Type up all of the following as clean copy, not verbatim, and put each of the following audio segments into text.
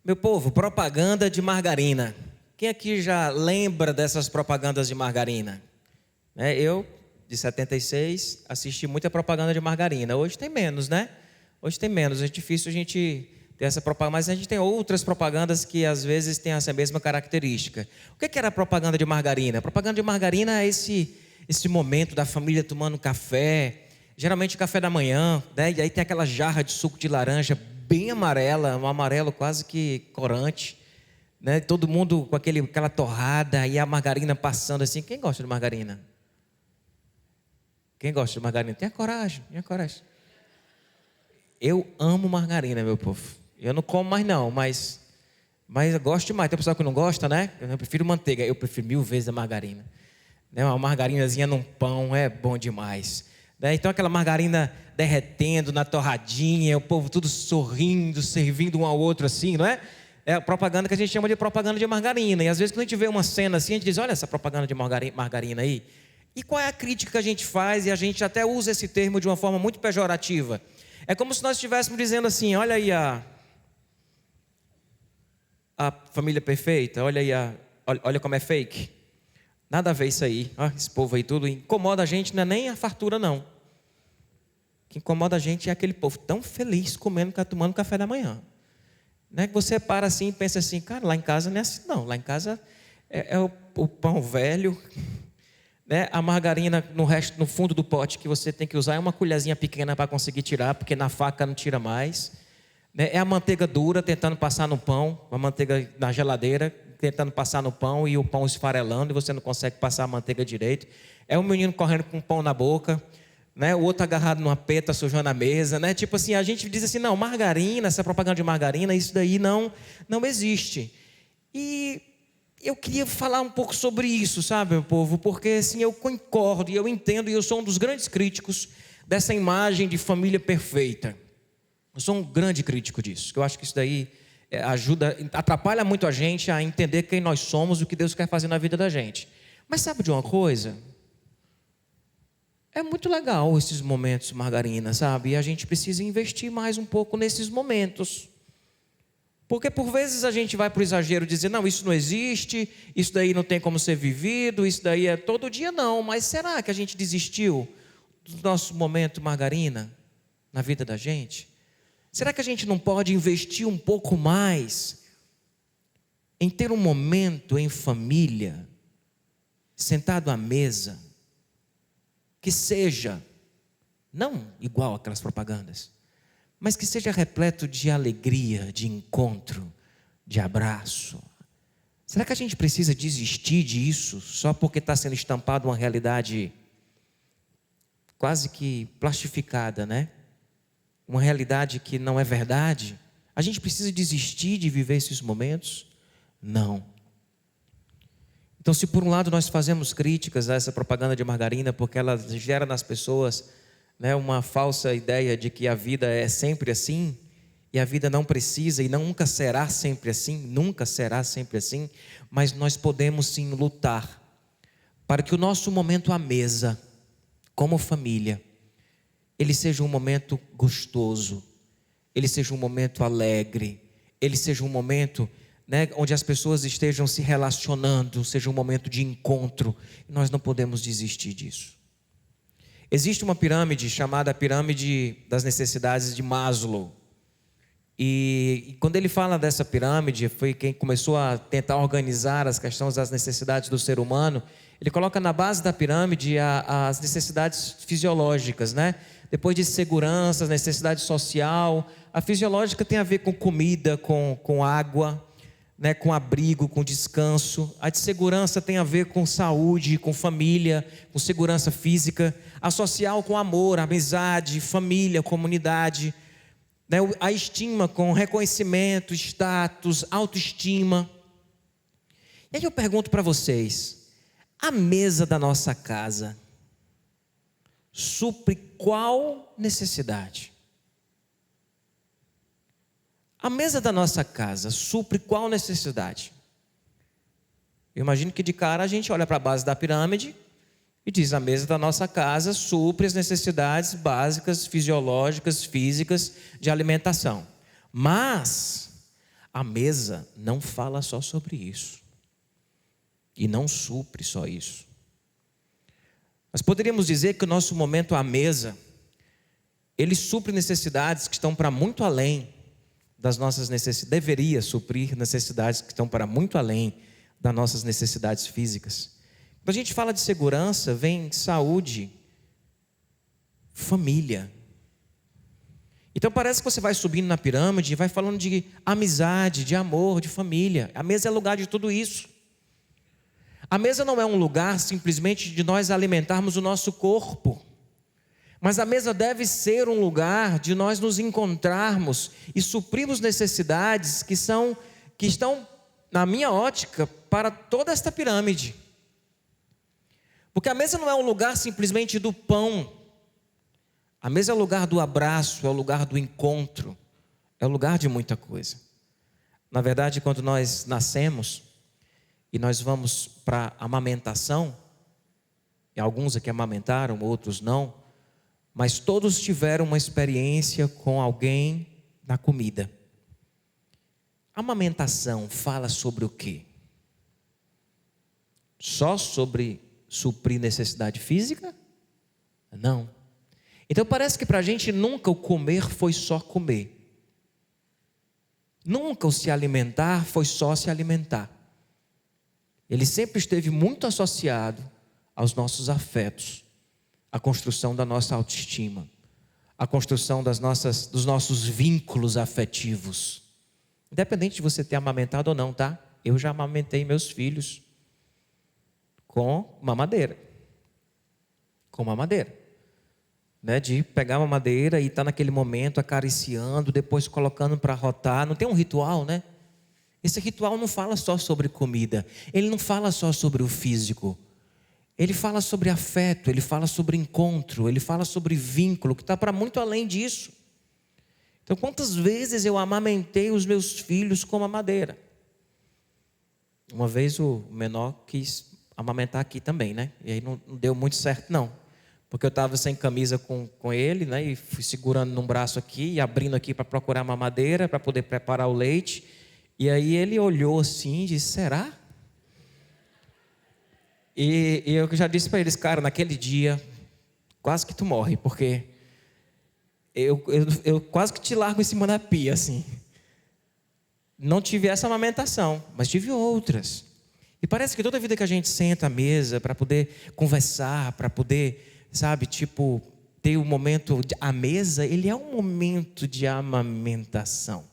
Meu povo, propaganda de margarina. Quem aqui já lembra dessas propagandas de margarina? Eu, de 76, assisti muita propaganda de margarina. Hoje tem menos, né? Hoje tem menos. É difícil a gente ter essa propaganda, mas a gente tem outras propagandas que às vezes têm essa mesma característica. O que era a propaganda de margarina? A propaganda de margarina é esse momento da família tomando café, geralmente café da manhã, né? E aí tem aquela jarra de suco de laranja bem amarela, um amarelo quase que corante, né? Todo mundo com aquela torrada e a margarina passando assim. Quem gosta de margarina? Quem gosta de margarina? Tenha coragem, tenha coragem. Eu amo margarina, meu povo. Eu não como mais não, mas eu gosto demais. Tem pessoal que não gosta, né? Eu prefiro manteiga. Eu prefiro 1000 vezes a margarina. Uma margarinazinha num pão é bom demais. Então aquela margarina derretendo na torradinha, o povo tudo sorrindo, servindo um ao outro assim, não é? É a propaganda que a gente chama de propaganda de margarina. E às vezes quando a gente vê uma cena assim, a gente diz, olha essa propaganda de margarina aí. E qual é a crítica que a gente faz? E a gente até usa esse termo de uma forma muito pejorativa. É como se nós estivéssemos dizendo assim, olha aí a família perfeita, olha aí olha como é fake. Nada a ver isso aí. Esse povo aí tudo incomoda a gente, não é nem a fartura não. O que incomoda a gente é aquele povo tão feliz tomando café da manhã. Né? Que você para assim e pensa assim, cara, lá em casa não é assim não. Lá em casa é o pão velho, né? A margarina no fundo do pote que você tem que usar é uma colherzinha pequena para conseguir tirar, porque na faca não tira mais. Né? É a manteiga dura tentando passar no pão, a manteiga na geladeira, tentando passar no pão e o pão esfarelando e você não consegue passar a manteiga direito. É um menino correndo com pão na boca, né? O outro agarrado numa peta, sujando a mesa, né? Tipo assim, a gente diz assim, não, margarina, essa propaganda de margarina, isso daí não existe. E eu queria falar um pouco sobre isso, sabe, meu povo? Porque assim, eu concordo e eu entendo e eu sou um dos grandes críticos dessa imagem de família perfeita. Eu sou um grande crítico disso, que eu acho que isso daí atrapalha muito a gente a entender quem nós somos e o que Deus quer fazer na vida da gente. Mas sabe de uma coisa? É muito legal esses momentos, margarina, sabe? E a gente precisa investir mais um pouco nesses momentos. Porque por vezes a gente vai para o exagero dizer, não, isso não existe, isso daí não tem como ser vivido, isso daí é todo dia não. Mas será que a gente desistiu do nosso momento margarina na vida da gente? Será que a gente não pode investir um pouco mais em ter um momento em família, sentado à mesa, que seja, não igual aquelas propagandas, mas que seja repleto de alegria, de encontro, de abraço? Será que a gente precisa desistir disso só porque está sendo estampado uma realidade quase que plastificada, né? Uma realidade que não é verdade? A gente precisa desistir de viver esses momentos? Não. Então, se por um lado nós fazemos críticas a essa propaganda de margarina, porque ela gera nas pessoas, né, uma falsa ideia de que a vida é sempre assim, e a vida não precisa e nunca será sempre assim, mas nós podemos sim lutar para que o nosso momento à mesa, como família, ele seja um momento gostoso, ele seja um momento alegre, ele seja um momento, né, onde as pessoas estejam se relacionando, seja um momento de encontro. Nós não podemos desistir disso. Existe uma pirâmide chamada Pirâmide das Necessidades de Maslow. E quando ele fala dessa pirâmide, foi quem começou a tentar organizar as questões das necessidades do ser humano. Ele coloca na base da pirâmide as necessidades fisiológicas, né? Depois de segurança, necessidade social. A fisiológica tem a ver com comida, com água, né? Com abrigo, com descanso. A de segurança tem a ver com saúde, com família, com segurança física. A social com amor, amizade, família, comunidade. A estima com reconhecimento, status, autoestima. E aí eu pergunto para vocês, a mesa da nossa casa supre qual necessidade? A mesa da nossa casa supre qual necessidade? Eu imagino que de cara a gente olha para a base da pirâmide e diz, a mesa da nossa casa supre as necessidades básicas, fisiológicas, físicas, de alimentação. Mas A mesa não fala só sobre isso. E não supre só isso. Mas poderíamos dizer que o nosso momento à mesa, ele supre necessidades que estão para muito além das nossas necessidades. Deveria suprir necessidades que estão para muito além das nossas necessidades físicas. Quando a gente fala de segurança, vem saúde, família. Então parece que você vai subindo na pirâmide e vai falando de amizade, de amor, de família. A mesa é lugar de tudo isso. A mesa não é um lugar simplesmente de nós alimentarmos o nosso corpo, mas a mesa deve ser um lugar de nós nos encontrarmos e suprirmos necessidades que estão, na minha ótica, para toda esta pirâmide. Porque a mesa não é um lugar simplesmente do pão. A mesa é o lugar do abraço, é o lugar do encontro, é o lugar de muita coisa. Na verdade, quando nós nascemos e nós vamos para a amamentação, e alguns aqui amamentaram, outros não, mas todos tiveram uma experiência com alguém na comida. A amamentação fala sobre o quê? Só sobre suprir necessidade física? Não. Então parece que para a gente nunca o comer foi só comer. Nunca o se alimentar foi só se alimentar. Ele sempre esteve muito associado aos nossos afetos, à construção da nossa autoestima, à construção dos nossos vínculos afetivos. Independente de você ter amamentado ou não, tá? Eu já amamentei meus filhos com mamadeira. Com mamadeira. Né? De pegar uma madeira e estar naquele momento acariciando, depois colocando para rotar. Não tem um ritual, né? Esse ritual não fala só sobre comida, ele não fala só sobre o físico, ele fala sobre afeto, ele fala sobre encontro, ele fala sobre vínculo, que está para muito além disso. Então, quantas vezes eu amamentei os meus filhos com mamadeira? Uma vez o menor quis amamentar aqui também, né? E aí não deu muito certo não, porque eu estava sem camisa com ele, né? E fui segurando num braço aqui e abrindo aqui para procurar mamadeira, para poder preparar o leite. E aí ele olhou assim e disse, será? E eu já disse para eles, cara, naquele dia, quase que tu morre, porque eu quase que te largo em cima da pia, assim. Não tive essa amamentação, mas tive outras. E parece que toda vida que a gente senta à mesa para poder conversar, para poder, sabe, tipo, ter um momento à mesa, ele é um momento de amamentação.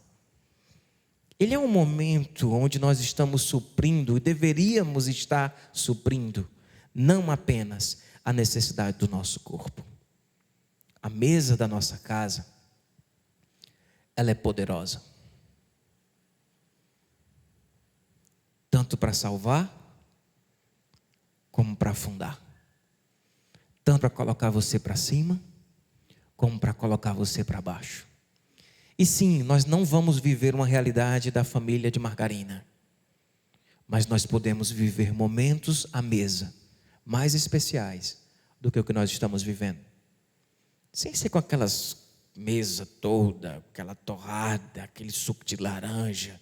Ele é um momento onde nós estamos suprindo, e deveríamos estar suprindo, não apenas a necessidade do nosso corpo. A mesa da nossa casa, ela é poderosa. Tanto para salvar, como para afundar. Tanto para colocar você para cima, como para colocar você para baixo. E sim, nós não vamos viver uma realidade da família de margarina, mas nós podemos viver momentos à mesa mais especiais do que o que nós estamos vivendo. Sem ser com aquelas mesa toda, aquela torrada, aquele suco de laranja,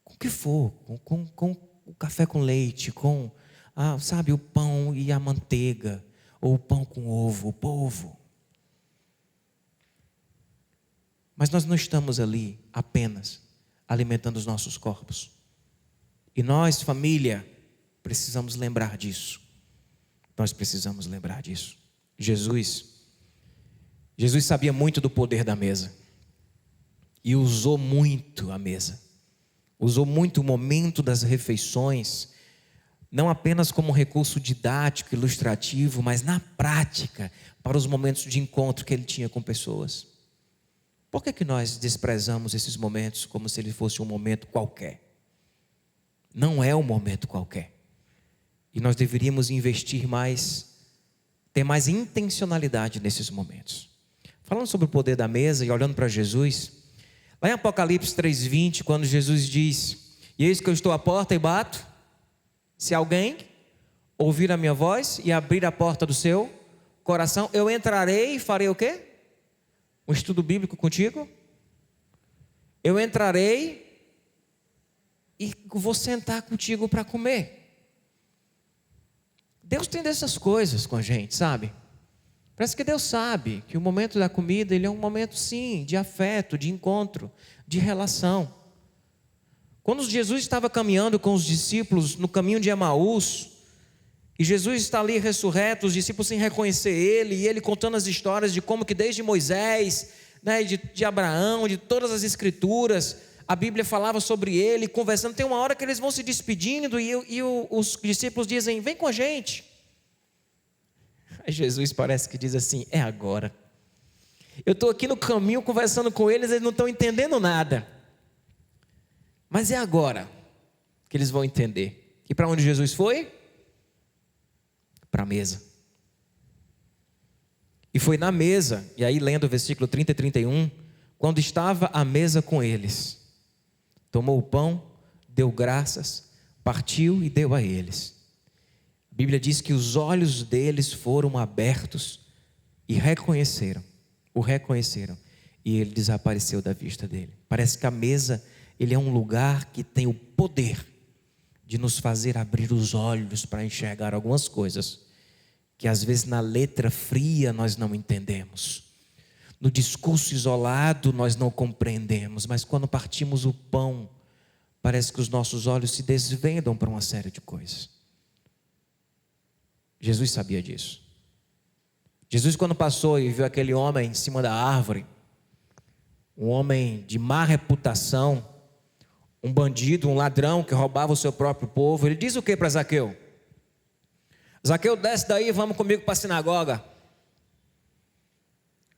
com o que for, com o café com leite, com sabe, o pão e a manteiga, ou o pão com ovo, o polvo. Mas nós não estamos ali apenas alimentando os nossos corpos. E nós, família, precisamos lembrar disso. Nós precisamos lembrar disso. Jesus sabia muito do poder da mesa. E usou muito a mesa. Usou muito o momento das refeições, não apenas como recurso didático, ilustrativo, mas na prática, para os momentos de encontro que ele tinha com pessoas. Por que nós desprezamos esses momentos como se ele fosse um momento qualquer? Não é um momento qualquer. E nós deveríamos investir mais, ter mais intencionalidade nesses momentos. Falando sobre o poder da mesa e olhando para Jesus, lá em Apocalipse 3:20, quando Jesus diz, e eis que eu estou à porta e bato, se alguém ouvir a minha voz e abrir a porta do seu coração, eu entrarei e farei o quê? Um estudo bíblico contigo? Eu entrarei e vou sentar contigo para comer. Deus tem dessas coisas com a gente, sabe? Parece que Deus sabe que o momento da comida, ele é um momento sim, de afeto, de encontro, de relação. Quando Jesus estava caminhando com os discípulos no caminho de Emaús, e Jesus está ali ressurreto, os discípulos sem reconhecer Ele, e Ele contando as histórias de como que desde Moisés, né, de Abraão, de todas as escrituras, a Bíblia falava sobre Ele, conversando. Tem uma hora que eles vão se despedindo e os discípulos dizem: vem com a gente. Aí Jesus parece que diz assim: é agora. Eu estou aqui no caminho conversando com eles não estão entendendo nada. Mas é agora que eles vão entender. E para onde Jesus foi? Para a mesa. E foi na mesa, e aí lendo o versículo 30 e 31, quando estava à mesa com eles, tomou o pão, deu graças, partiu e deu a eles. A Bíblia diz que os olhos deles foram abertos e o reconheceram, e ele desapareceu da vista dele. Parece que a mesa, ele é um lugar que tem o poder de nos fazer abrir os olhos para enxergar algumas coisas que às vezes na letra fria nós não entendemos, no discurso isolado nós não compreendemos, mas quando partimos o pão, parece que os nossos olhos se desvendam para uma série de coisas. Jesus sabia disso. Jesus, quando passou e viu aquele homem em cima da árvore, um homem de má reputação, um bandido, um ladrão que roubava o seu próprio povo, ele diz o que para Zaqueu? Zaqueu, desce daí, vamos comigo para a sinagoga.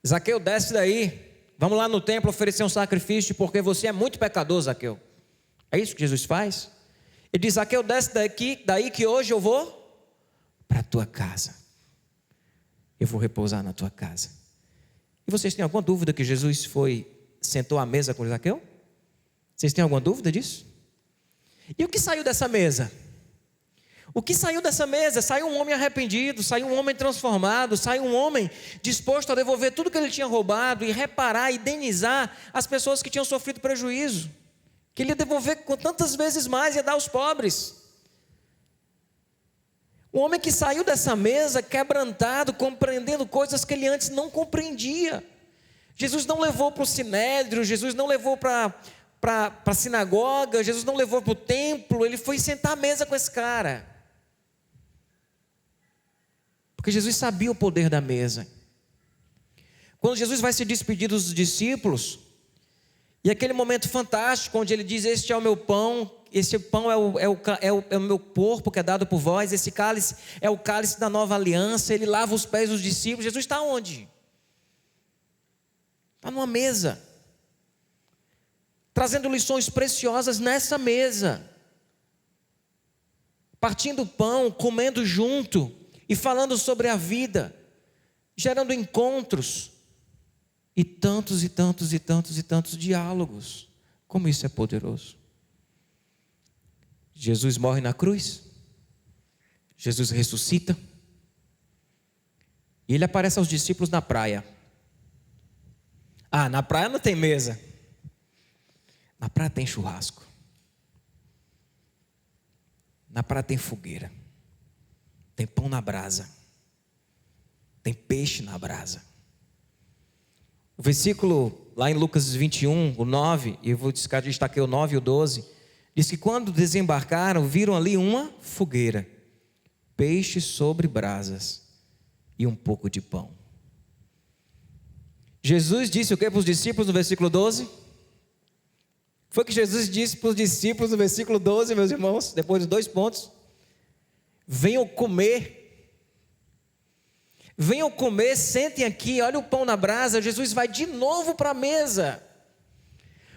Zaqueu, desce daí, vamos lá no templo oferecer um sacrifício, porque você é muito pecador, Zaqueu. É isso que Jesus faz? Ele diz: Zaqueu, desce daí que hoje eu vou para a tua casa. Eu vou repousar na tua casa. E vocês têm alguma dúvida que Jesus sentou à mesa com Zaqueu? Vocês têm alguma dúvida disso? E o que saiu dessa mesa? O que saiu dessa mesa? Saiu um homem arrependido, saiu um homem transformado, saiu um homem disposto a devolver tudo que ele tinha roubado e reparar, indenizar as pessoas que tinham sofrido prejuízo, que ele ia devolver com tantas vezes mais, ia dar aos pobres. Um homem que saiu dessa mesa quebrantado, compreendendo coisas que ele antes não compreendia. Jesus não levou para o sinédrio, Jesus não levou para a sinagoga, Jesus não levou para o templo, ele foi sentar à mesa com esse cara. Porque Jesus sabia o poder da mesa. Quando Jesus vai se despedir dos discípulos, e aquele momento fantástico onde ele diz: este é o meu pão, esse pão é o meu corpo que é dado por vós, esse cálice é o cálice da nova aliança. Ele lava os pés dos discípulos. Jesus está onde? Está numa mesa, trazendo lições preciosas nessa mesa, partindo o pão, comendo junto e falando sobre a vida, gerando encontros e tantos e tantos e tantos e tantos diálogos. Como isso é poderoso. Jesus morre na cruz, Jesus ressuscita e ele aparece aos discípulos na praia. Na praia não tem mesa, na praia tem churrasco, na praia tem fogueira, tem pão na brasa, tem peixe na brasa. O versículo lá em Lucas 21, o 9, e eu vou destacar o 9 e o 12, diz que quando desembarcaram, viram ali uma fogueira, peixe sobre brasas e um pouco de pão. Jesus disse o que para os discípulos no versículo 12? Foi que Jesus disse para os discípulos no versículo 12, meus irmãos, depois dos 2 pontos: venham comer. Venham comer, sentem aqui, olha o pão na brasa. Jesus vai de novo para a mesa,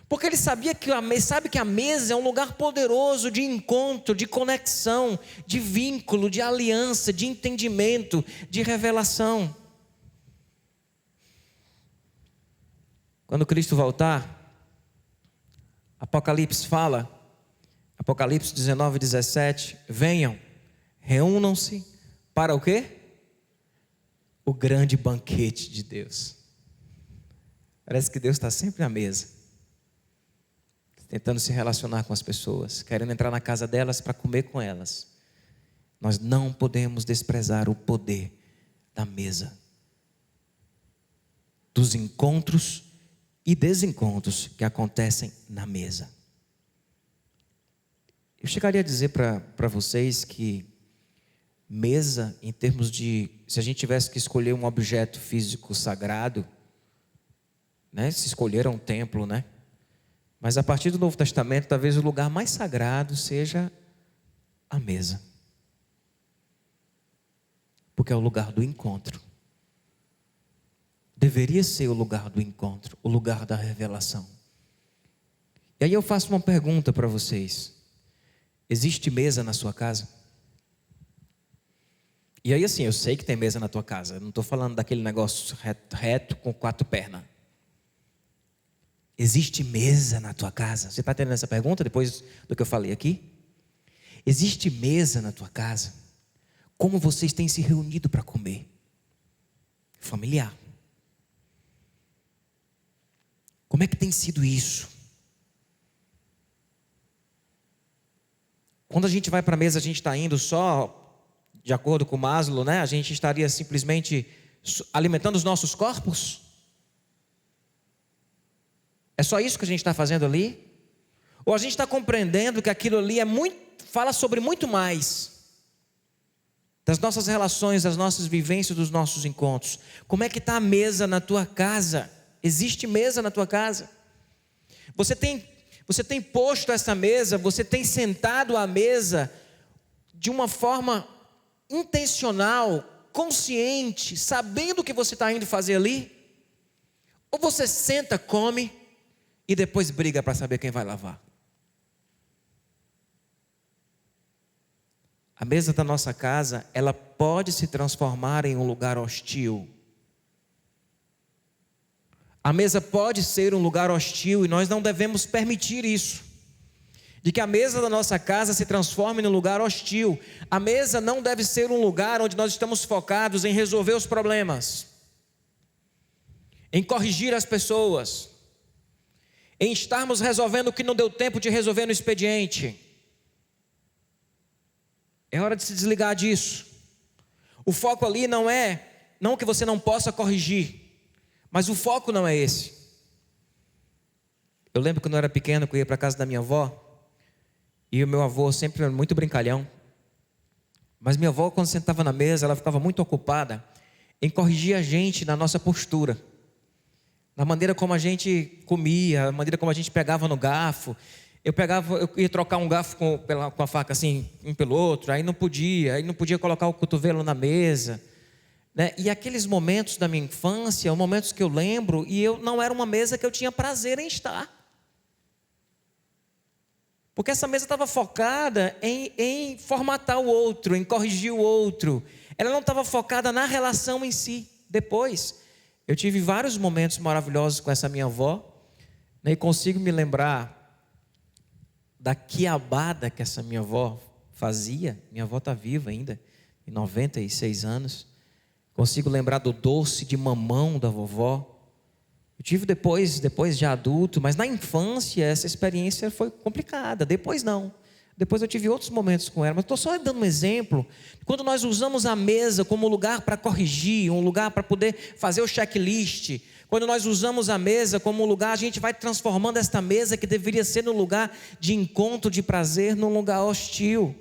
porque ele sabe que a mesa é um lugar poderoso de encontro, de conexão, de vínculo, de aliança, de entendimento, de revelação. Quando Cristo voltar, Apocalipse fala, Apocalipse 19, 17, venham, reúnam-se para o quê? O grande banquete de Deus. Parece que Deus está sempre à mesa. tentando se relacionar com as pessoas, querendo entrar na casa delas para comer com elas. Nós não podemos desprezar o poder da mesa, dos encontros e desencontros que acontecem na mesa. Eu chegaria a dizer para vocês que mesa, em termos de, se a gente tivesse que escolher um objeto físico sagrado, né, se escolher um templo, né? Mas a partir do Novo Testamento, talvez o lugar mais sagrado seja a mesa. Porque é o lugar do encontro. Deveria ser o lugar do encontro, o lugar da revelação. E aí eu faço uma pergunta para vocês. Existe mesa na sua casa? E aí assim, eu sei que tem mesa na tua casa. Eu não estou falando daquele negócio reto com 4 pernas. Existe mesa na tua casa? Você está entendendo essa pergunta depois do que eu falei aqui? Existe mesa na tua casa? Como vocês têm se reunido para comer? Familiar. Como é que tem sido isso? Quando a gente vai para a mesa, a gente está indo só de acordo com Maslow, né? A gente estaria simplesmente alimentando os nossos corpos? É só isso que a gente está fazendo ali? Ou a gente está compreendendo que aquilo ali fala sobre muito mais das nossas relações, das nossas vivências, dos nossos encontros? Como é que está a mesa na tua casa? Existe mesa na tua casa? Você tem posto essa mesa, você tem sentado à mesa de uma forma intencional, consciente, sabendo o que você está indo fazer ali? Ou você senta, come e depois briga para saber quem vai lavar? A mesa da nossa casa, ela pode se transformar em um lugar hostil. A mesa pode ser um lugar hostil e nós não devemos permitir isso. De que a mesa da nossa casa se transforme num lugar hostil. A mesa não deve ser um lugar onde nós estamos focados em resolver os problemas, em corrigir as pessoas, em estarmos resolvendo o que não deu tempo de resolver no expediente. É hora de se desligar disso. O foco ali não que você não possa corrigir, mas o foco não é esse. Eu lembro quando eu era pequeno, que eu ia para a casa da minha avó, e o meu avô sempre era muito brincalhão. Mas minha avó, quando sentava na mesa, ela ficava muito ocupada em corrigir a gente na nossa postura, na maneira como a gente comia, na maneira como a gente pegava no garfo. Eu ia trocar um garfo com a faca assim, um pelo outro, aí não podia colocar o cotovelo na mesa, né? E aqueles momentos da minha infância, momentos que eu lembro, e não era uma mesa que eu tinha prazer em estar. Porque essa mesa estava focada em formatar o outro, em corrigir o outro. Ela não estava focada na relação em si. Depois, eu tive vários momentos maravilhosos com essa minha avó, né, e consigo me lembrar da quiabada que essa minha avó fazia. Minha avó está viva ainda, em 96 anos. Consigo lembrar do doce de mamão da vovó. Eu tive depois de adulto, mas na infância essa experiência foi complicada. Depois não. Depois eu tive outros momentos com ela. Mas estou só dando um exemplo. Quando nós usamos a mesa como lugar para corrigir, um lugar para poder fazer o checklist. Quando nós usamos a mesa como lugar, a gente vai transformando esta mesa que deveria ser um lugar de encontro, de prazer, num lugar hostil.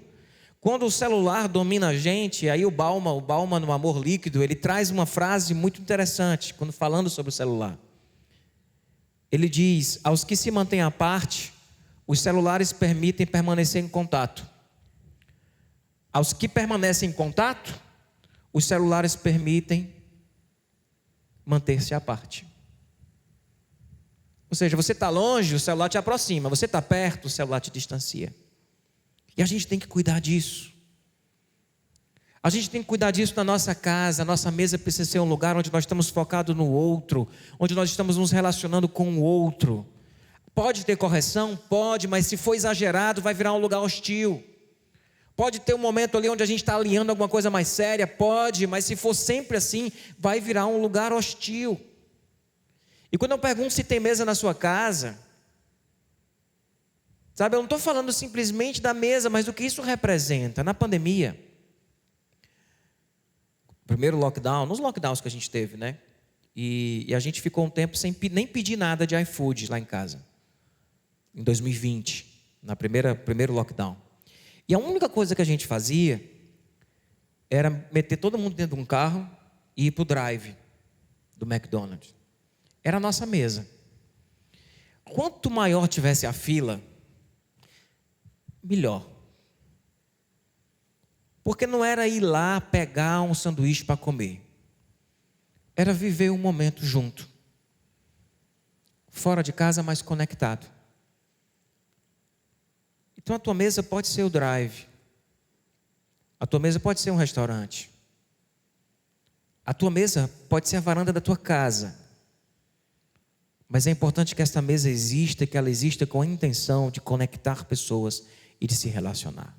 Quando o celular domina a gente, aí o Bauman no Amor Líquido, ele traz uma frase muito interessante, quando falando sobre o celular. Ele diz: aos que se mantêm à parte, os celulares permitem permanecer em contato. Aos que permanecem em contato, os celulares permitem manter-se à parte. Ou seja, você está longe, o celular te aproxima. Você está perto, o celular te distancia. E a gente tem que cuidar disso. A gente tem que cuidar disso na nossa casa. A nossa mesa precisa ser um lugar onde nós estamos focados no outro, onde nós estamos nos relacionando com o outro. Pode ter correção? Pode, mas se for exagerado, vai virar um lugar hostil. Pode ter um momento ali onde a gente está alinhando alguma coisa mais séria? Pode, mas se for sempre assim, vai virar um lugar hostil. E quando eu pergunto se tem mesa na sua casa, Sabe, eu não estou falando simplesmente da mesa, mas do que isso representa. Na pandemia, primeiro lockdown, nos lockdowns que a gente teve, né? E a gente ficou um tempo sem nem pedir nada de iFood lá em casa. Em 2020, na primeiro lockdown. E a única coisa que a gente fazia era meter todo mundo dentro de um carro e ir para o drive do McDonald's. Era a nossa mesa. Quanto maior tivesse a fila, melhor. Porque não era ir lá pegar um sanduíche para comer. Era viver um momento junto. Fora de casa, mas conectado. Então a tua mesa pode ser o drive. A tua mesa pode ser um restaurante. A tua mesa pode ser a varanda da tua casa. Mas é importante que esta mesa exista, que ela exista com a intenção de conectar pessoas e de se relacionar.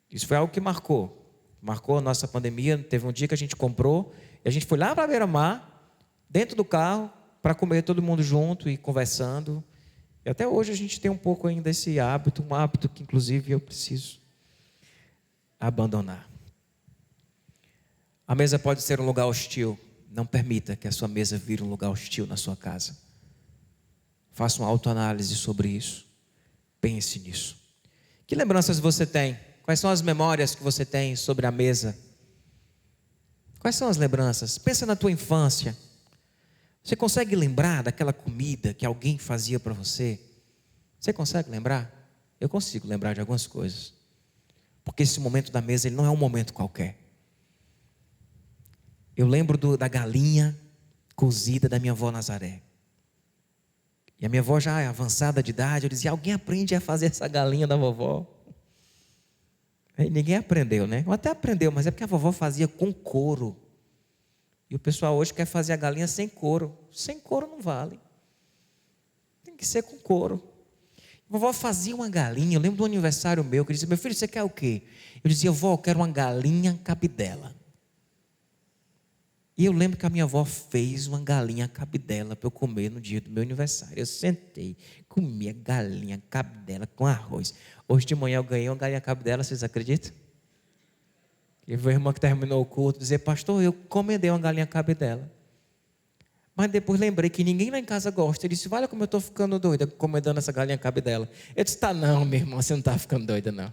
Isso foi algo que marcou a nossa pandemia. Teve um dia que a gente comprou e a gente foi lá para a beira-mar, dentro do carro, para comer todo mundo junto e conversando. E até hoje a gente tem um pouco ainda esse hábito, um hábito que inclusive eu preciso abandonar. A mesa pode ser um lugar hostil. Não permita que a sua mesa vire um lugar hostil na sua casa. Faça uma autoanálise sobre isso. Pense nisso. Que lembranças você tem? Quais são as memórias que você tem sobre a mesa? Quais são as lembranças? Pensa na tua infância. Você consegue lembrar daquela comida que alguém fazia para você? Você consegue lembrar? Eu consigo lembrar de algumas coisas. Porque esse momento da mesa, ele não é um momento qualquer. Eu lembro da galinha cozida da minha avó Nazaré. E a minha avó já é avançada de idade, eu dizia, alguém aprende a fazer essa galinha da vovó? Aí ninguém aprendeu, né? Ou até aprendeu, mas é porque a vovó fazia com couro. E o pessoal hoje quer fazer a galinha sem couro. Sem couro não vale. Tem que ser com couro. A vovó fazia uma galinha, eu lembro do aniversário meu, que eu dizia, meu filho, você quer o quê? Eu dizia, vó, eu quero uma galinha cabidela. E eu lembro que a minha avó fez uma galinha cabidela para eu comer no dia do meu aniversário. Eu sentei, comia galinha cabidela com arroz. Hoje de manhã eu ganhei uma galinha cabidela, vocês acreditam? E o irmão que terminou o culto dizer, pastor, eu encomendei uma galinha cabidela. Mas depois lembrei que ninguém lá em casa gosta. Ele disse, olha como eu estou ficando doida encomendando essa galinha cabidela. Eu disse, tá não, minha irmã, você não está ficando doida não.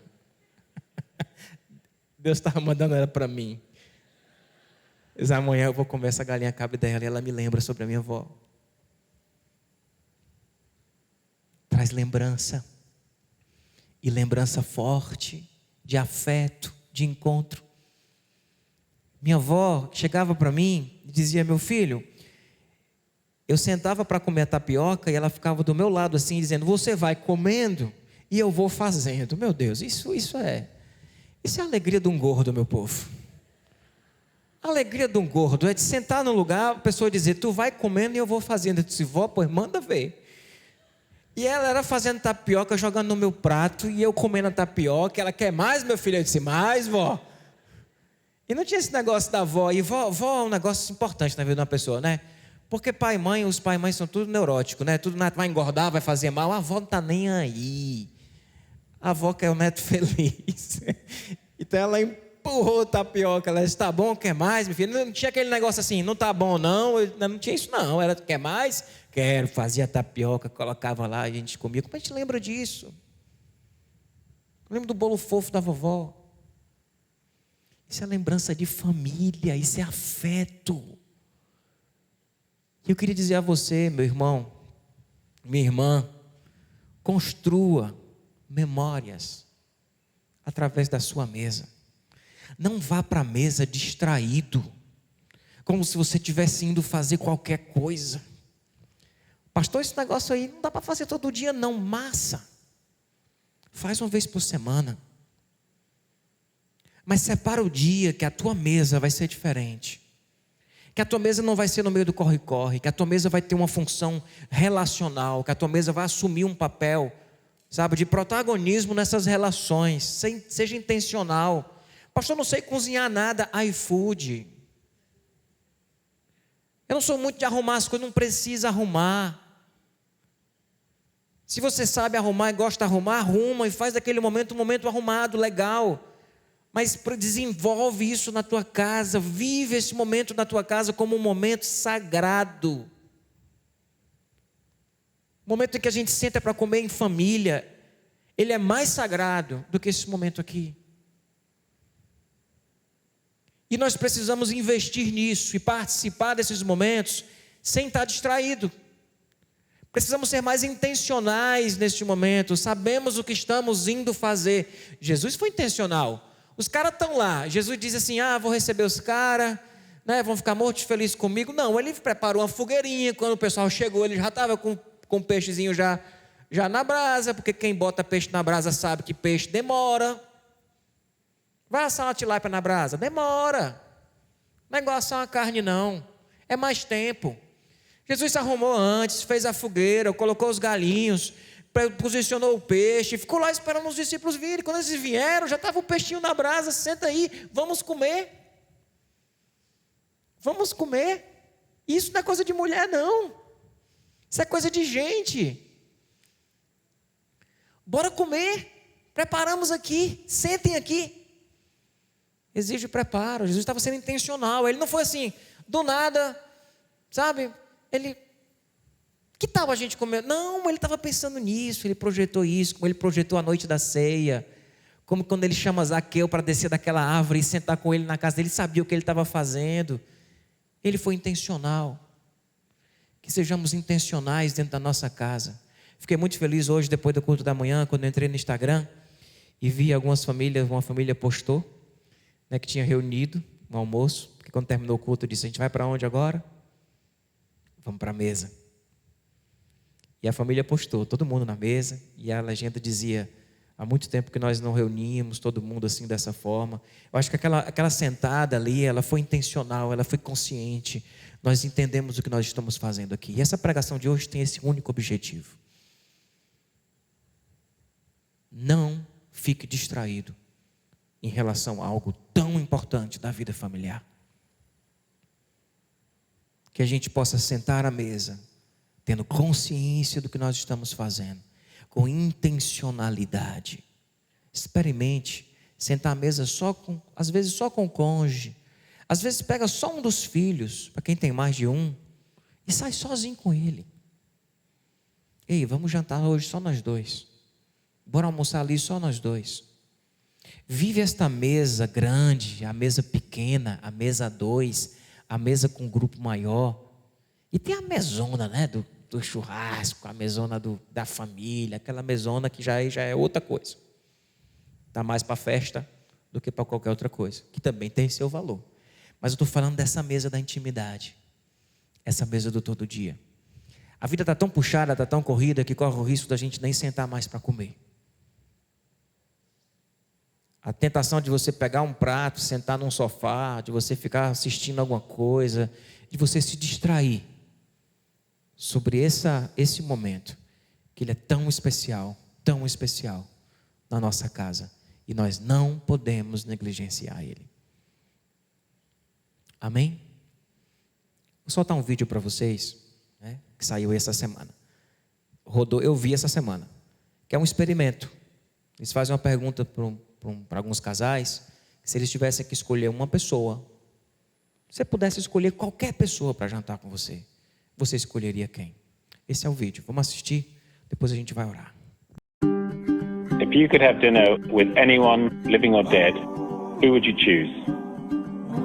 Deus estava mandando ela para mim. Mas amanhã eu vou comer essa galinha cabidela e ela me lembra sobre a minha avó. Traz lembrança. E lembrança forte, de afeto, de encontro. Minha avó chegava para mim e dizia, meu filho, eu sentava para comer a tapioca e ela ficava do meu lado assim, dizendo, você vai comendo e eu vou fazendo. Meu Deus, isso é a alegria de um gordo, meu povo. A alegria de um gordo é de sentar no lugar, a pessoa dizer, tu vai comendo e eu vou fazendo. Eu disse, vó, pois manda ver. E ela era fazendo tapioca, jogando no meu prato, e eu comendo a tapioca. Ela, quer mais, meu filho? Eu disse, mais, vó. E não tinha esse negócio da avó. E vó é um negócio importante na vida de uma pessoa, né? Porque pai e mãe, os pai e mãe são tudo neuróticos, né? Tudo vai engordar, vai fazer mal. A avó não está nem aí. A avó quer o neto feliz. Então ela empurrou a tapioca. Ela disse, tá bom, quer mais, meu filho? Não tinha aquele negócio assim, não tá bom não. Não tinha isso não. Ela, quer mais? Quero. Fazia tapioca, colocava lá, a gente comia. Como a gente lembra disso? Eu lembro do bolo fofo da vovó. Isso é lembrança de família, isso é afeto. E eu queria dizer a você, meu irmão, minha irmã, construa memórias através da sua mesa. Não vá para a mesa distraído, como se você estivesse indo fazer qualquer coisa. Pastor, esse negócio aí não dá para fazer todo dia não, massa. Faz uma vez por semana. Mas separa o dia que a tua mesa vai ser diferente. Que a tua mesa não vai ser no meio do corre-corre. Que a tua mesa vai ter uma função relacional. Que a tua mesa vai assumir um papel, sabe, de protagonismo nessas relações. Seja intencional. Pastor, eu não sei cozinhar nada. iFood. Eu não sou muito de arrumar as coisas. Não precisa arrumar. Se você sabe arrumar e gosta de arrumar, arruma e faz daquele momento um momento arrumado, legal. Mas desenvolve isso na tua casa, vive esse momento na tua casa como um momento sagrado. O momento em que a gente senta para comer em família, ele é mais sagrado do que esse momento aqui. E nós precisamos investir nisso e participar desses momentos sem estar distraído. Precisamos ser mais intencionais neste momento. Sabemos o que estamos indo fazer. Jesus foi intencional. Os caras estão lá. Jesus diz assim: vou receber os caras, né, vão ficar mortos felizes comigo. Não, ele preparou uma fogueirinha. Quando o pessoal chegou, ele já estava com o peixezinho já na brasa, porque quem bota peixe na brasa sabe que peixe demora. Vai assar uma tilápia na brasa? Demora. Não é igual assar uma carne, não. É mais tempo. Jesus se arrumou antes, fez a fogueira, colocou os galinhos, posicionou o peixe, ficou lá esperando os discípulos virem. Quando eles vieram, já estava o peixinho na brasa. Senta aí, vamos comer. Vamos comer. Isso não é coisa de mulher, não. Isso é coisa de gente. Bora comer. Preparamos aqui, sentem aqui. Exige preparo. Jesus estava sendo intencional. Ele não foi assim, do nada, sabe? Que tal a gente comer? Não, ele estava pensando nisso. Ele projetou isso, como ele projetou a noite da ceia. Como quando ele chama Zaqueu para descer daquela árvore e sentar com ele na casa dele. Ele sabia o que ele estava fazendo. Ele foi intencional. Que sejamos intencionais dentro da nossa casa. Fiquei muito feliz hoje, depois do culto da manhã, quando eu entrei no Instagram e vi algumas famílias, uma família postou, né, que tinha reunido um almoço, porque quando terminou o culto, eu disse: a gente vai para onde agora? Vamos para a mesa. E a família postou, todo mundo na mesa, e a legenda dizia: há muito tempo que nós não reuníamos todo mundo assim, dessa forma. Eu acho que aquela sentada ali, ela foi intencional, ela foi consciente. Nós entendemos o que nós estamos fazendo aqui. E essa pregação de hoje tem esse único objetivo: não fique distraído em relação a algo tão importante da vida familiar. Que a gente possa sentar à mesa, tendo consciência do que nós estamos fazendo, com intencionalidade. Experimente sentar à mesa às vezes só com o cônjuge, às vezes pega só um dos filhos, para quem tem mais de um, e sai sozinho com ele. Ei, vamos jantar hoje só nós dois. Bora almoçar ali só nós dois. Vive esta mesa grande, a mesa pequena, a mesa 2, a mesa com um grupo maior. E tem a mesona, né, do churrasco, a mesona da família, aquela mesona que já é outra coisa. Está mais para festa do que para qualquer outra coisa, que também tem seu valor. Mas eu estou falando dessa mesa da intimidade, essa mesa do todo dia. A vida está tão puxada, está tão corrida, que corre o risco da gente nem sentar mais para comer. A tentação de você pegar um prato, sentar num sofá, de você ficar assistindo alguma coisa, de você se distrair sobre esse momento, que ele é tão especial na nossa casa, e nós não podemos negligenciar ele. Amém? Vou soltar um vídeo para vocês, né, que saiu essa semana. Eu vi essa semana, que é um experimento. Eles fazem uma pergunta para alguns casais, se eles tivessem que escolher uma pessoa, se você pudesse escolher qualquer pessoa para jantar com você, você escolheria quem? Esse é o vídeo, vamos assistir, depois a gente vai orar. If you could have dinner with anyone, living or dead, who would you choose?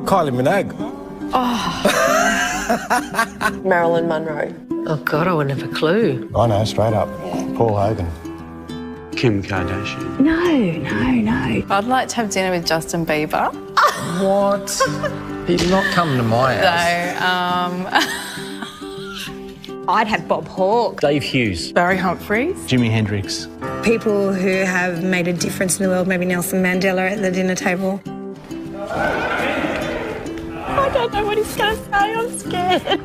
Kylie Minogue. Marilyn Monroe. Oh God, I wouldn't have a clue. I know, straight up. Paul Hogan. Kim Kardashian. No. I'd like to have dinner with Justin Bieber. What? He's not coming to my house. I'd have Bob Hawke. Dave Hughes. Barry Humphries. Jimi Hendrix. People who have made a difference in the world, maybe Nelson Mandela at the dinner table. I don't know what he's going to say. I'm scared.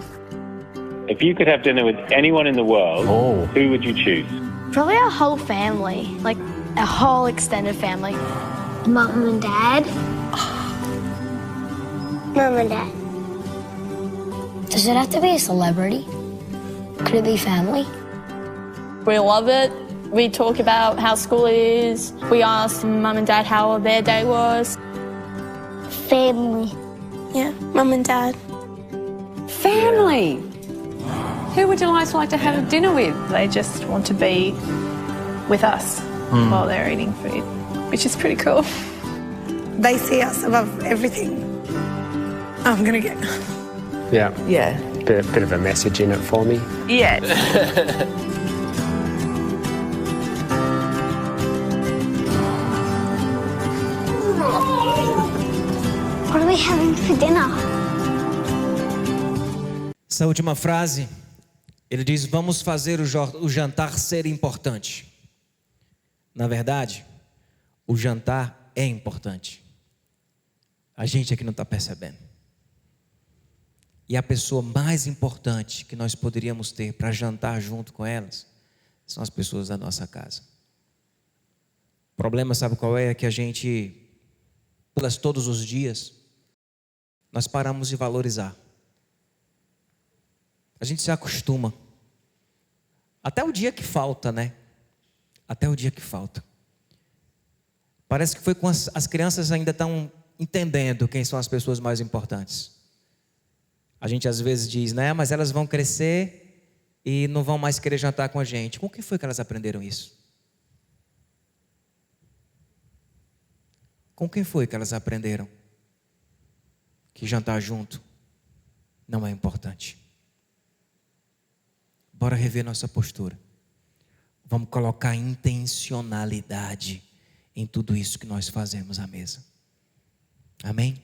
If you could have dinner with anyone in the world, who would you choose? Probably our whole family, like our whole extended family. Mum and Dad. Mum and Dad. Does it have to be a celebrity? Could it be family? We love it. We talk about how school is. We ask Mum and Dad how their day was. Family. Yeah, Mum and Dad. Family. Who would you like to have dinner with? They just want to be with us while they're eating food, which is pretty cool. They see us above everything. I'm going to get... Yeah. Yeah. Bit of a message in it for me. Yes. What are we having for dinner? Essa última frase, ele diz: vamos fazer o jantar ser importante. Na verdade, o jantar é importante. A gente aqui não está percebendo. E a pessoa mais importante que nós poderíamos ter para jantar junto com elas são as pessoas da nossa casa. O problema, sabe qual é? É que a gente, pelas todos os dias, nós paramos de valorizar. A gente se acostuma. Até o dia que falta, né? Até o dia que falta. Parece que foi com as crianças ainda estão entendendo quem são as pessoas mais importantes. A gente às vezes diz, né? Mas elas vão crescer e não vão mais querer jantar com a gente. Com quem foi que elas aprenderam isso? Com quem foi que elas aprenderam que jantar junto não é importante? Bora rever nossa postura. Vamos colocar intencionalidade em tudo isso que nós fazemos à mesa. Amém?